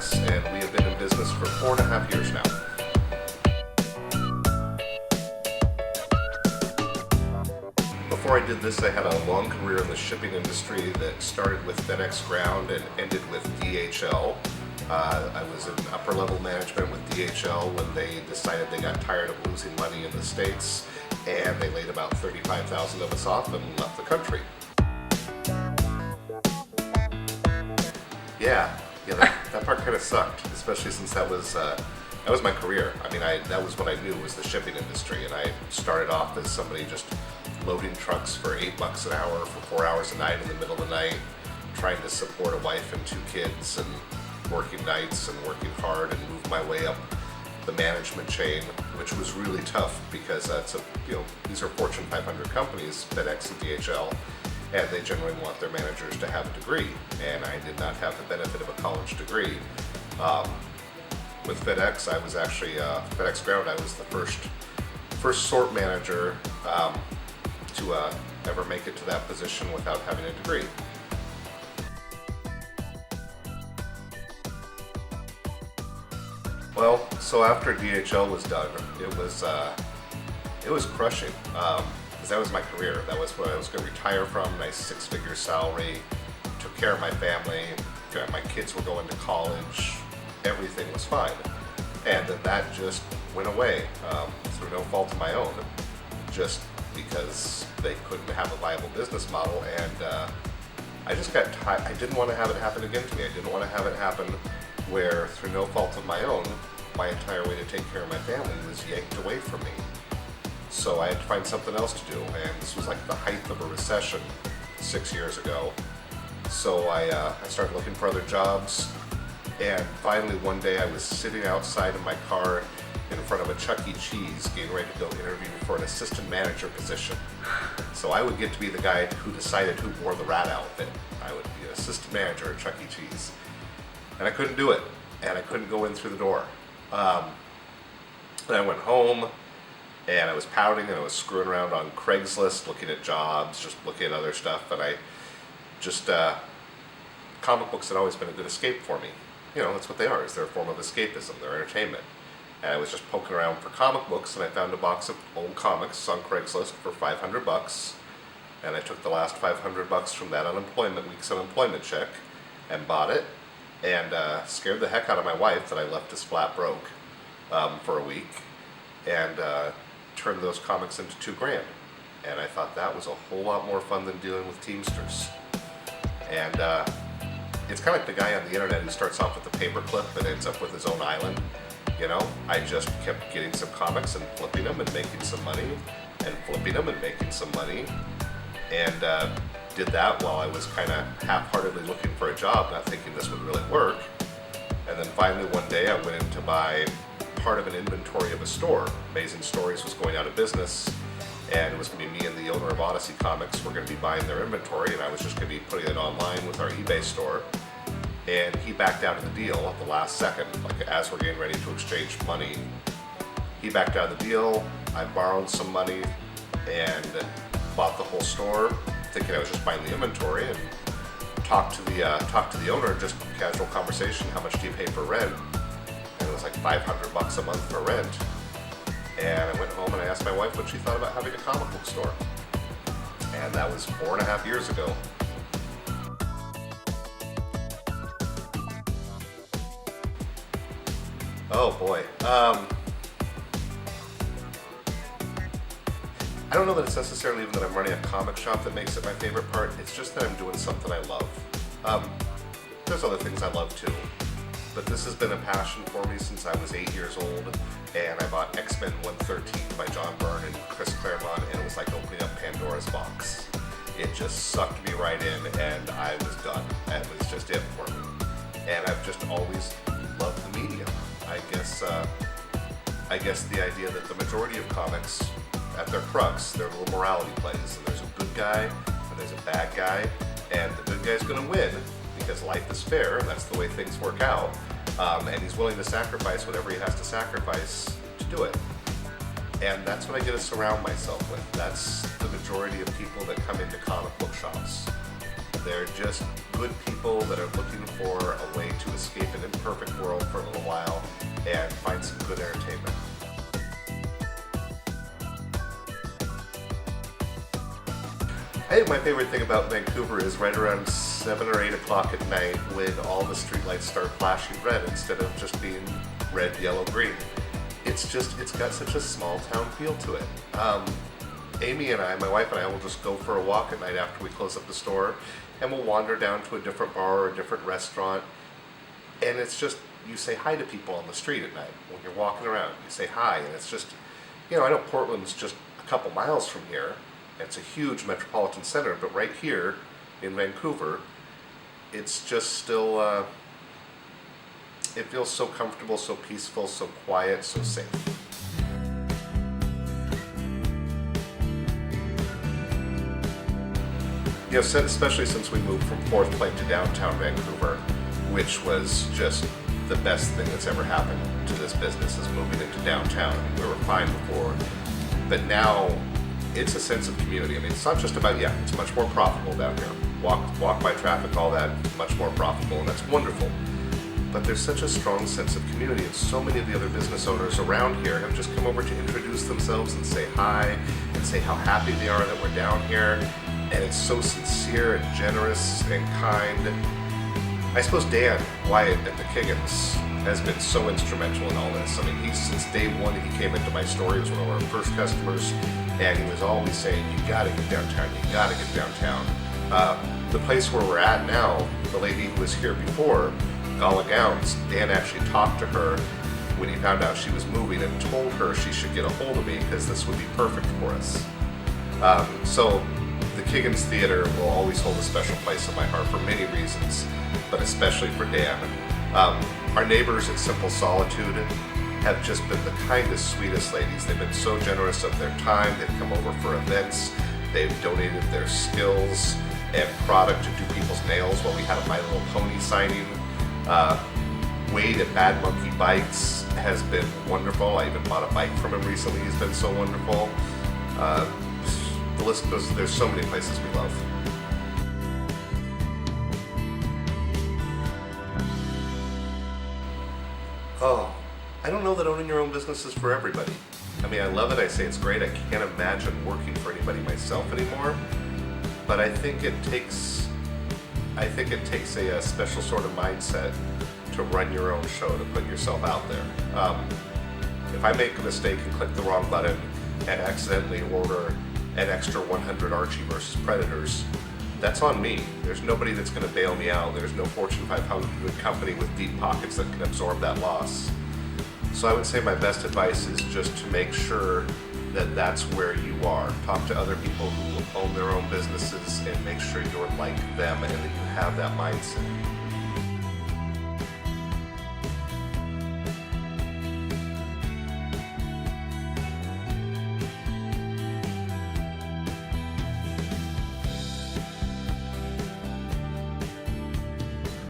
FedEx, and we have been in business for 4.5 years now. Before I did this, I had a long career in the shipping industry that started with FedEx Ground and ended with DHL. I was in upper level management with DHL when they decided they got tired of losing money in the States, and they laid about 35,000 of us off and left the country. Yeah, that part kind of sucked, especially since that was my career. I mean, that was what I knew was the shipping industry, and I started off as somebody just loading trucks for $8 an hour for 4 hours a night in the middle of the night, trying to support a wife and 2 kids, and working nights and working hard, and move my way up the management chain, which was really tough because these are Fortune 500 companies, FedEx and DHL, and they generally want their managers to have a degree, and I did not have the benefit of a college degree. With FedEx, I was actually FedEx Ground. I was the first sort manager to ever make it to that position without having a degree. Well, so after DHL was done, it was crushing, because that was my career. That was what I was going to retire from. Nice 6-figure salary, took care of my family, my kids were going to college, everything was fine. And then that just went away through no fault of my own, just because they couldn't have a viable business model, and I just got tired. I didn't want to have it happen again to me. I didn't want to have it happen where, through no fault of my own, my entire way to take care of my family was yanked away from me. So I had to find something else to do, and this was like the height of a recession 6 years ago. So I started looking for other jobs, and finally one day I was sitting outside of my car in front of a Chuck E. Cheese getting ready to go interview for an assistant manager position. So I would get to be the guy who decided who wore the rat outfit. I would be an assistant manager at Chuck E. Cheese. And I couldn't do it, and I couldn't go in through the door. Then I went home, and I was pouting, and I was screwing around on Craigslist, looking at jobs, just looking at other stuff, and comic books had always been a good escape for me. You know, that's what they are, is they're a form of escapism, they're entertainment. And I was just poking around for comic books, and I found a box of old comics on Craigslist for $500, and I took the last $500 from that week's unemployment check and bought it, and scared the heck out of my wife that I left us flat broke for a week, and turned those comics into $2,000. And I thought that was a whole lot more fun than dealing with Teamsters. And it's kind of like the guy on the internet who starts off with a paperclip and ends up with his own island. You know, I just kept getting some comics and flipping them and making some money, and flipping them and making some money, and did that while I was kind of half-heartedly looking for a job, not thinking this would really work. And then finally one day I went in to buy part of an inventory of a store. Amazing Stories was going out of business, and it was going to be me and the owner of Odyssey Comics were going to be buying their inventory, and I was just going to be putting it online with our eBay store. And he backed out of the deal at the last second, like as we're getting ready to exchange money. He backed out of the deal. I borrowed some money and bought the whole store, thinking I was just buying the inventory, and talked to the owner, just casual conversation. How much do you pay for rent? And it was like $500 a month for rent. And I went home and I asked my wife what she thought about having a comic book store. And that was 4.5 years ago. Oh boy. I don't know that it's necessarily even that I'm running a comic shop that makes it my favorite part. It's just that I'm doing something I love. There's other things I love too, but this has been a passion for me since I was 8 years old, and I bought X-Men 113 by John Byrne and Chris Claremont, and it was like opening up Pandora's box. It just sucked me right in, and I was done. That was just it for me. And I've just always loved the medium. I guess the idea that the majority of comics, at their crux, they're little morality plays, and there's a good guy and there's a bad guy, and the good guy's going to win because life is fair and that's the way things work out, and he's willing to sacrifice whatever he has to sacrifice to do it. And that's what I get to surround myself with. That's the majority of people that come into comic book shops. They're just good people that are looking for a way to escape an imperfect world for a little while and find some good entertainment. I think my favorite thing about Vancouver is right around 7 or 8 o'clock at night when all the streetlights start flashing red instead of just being red, yellow, green. It's got such a small town feel to it. Amy and I, my wife and I, will just go for a walk at night after we close up the store, and we'll wander down to a different bar or a different restaurant, and it's just, you say hi to people on the street at night. When you're walking around, you say hi, and it's just, I know Portland's just a couple miles from here. It's a huge metropolitan center, but right here in Vancouver, it's just still, it feels so comfortable, so peaceful, so quiet, so safe. Especially since we moved from Fourth Plate to downtown Vancouver, which was just the best thing that's ever happened to this business, is moving into downtown. We were fine before, but now it's a sense of community. It's not just about, it's much more profitable down here. Walk by traffic, all that, much more profitable, and that's wonderful. But there's such a strong sense of community, and so many of the other business owners around here have just come over to introduce themselves and say hi, and say how happy they are that we're down here. And it's so sincere and generous and kind. I suppose Dan Wyatt at the Kiggins has been so instrumental in all this. Since day one he came into my store. He was one of our first customers, and he was always saying, you gotta get downtown, you gotta get downtown. The place where we're at now, the lady who was here before, Gala Gowns, Dan actually talked to her when he found out she was moving and told her she should get a hold of me because this would be perfect for us. So the Kiggins Theater will always hold a special place in my heart for many reasons, but especially for Dan. Our neighbors at Simple Solitude have just been the kindest, sweetest ladies. They've been so generous of their time. They've come over for events. They've donated their skills and product to do people's nails while we had a My Little Pony signing. Wade at Bad Monkey Bikes has been wonderful. I even bought a bike from him recently. He's been so wonderful. The list goes, there's so many places we love. Oh, I don't know that owning your own business is for everybody. I love it, I say it's great. I can't imagine working for anybody myself anymore. But I think it takes a special sort of mindset to run your own show, to put yourself out there. If I make a mistake and click the wrong button and accidentally order an extra 100 Archie versus Predators, that's on me. There's nobody that's going to bail me out. There's no Fortune 500 company with deep pockets that can absorb that loss. So I would say my best advice is just to make sure that that's where you are. Talk to other people who own their own businesses and make sure you're like them and that you have that mindset.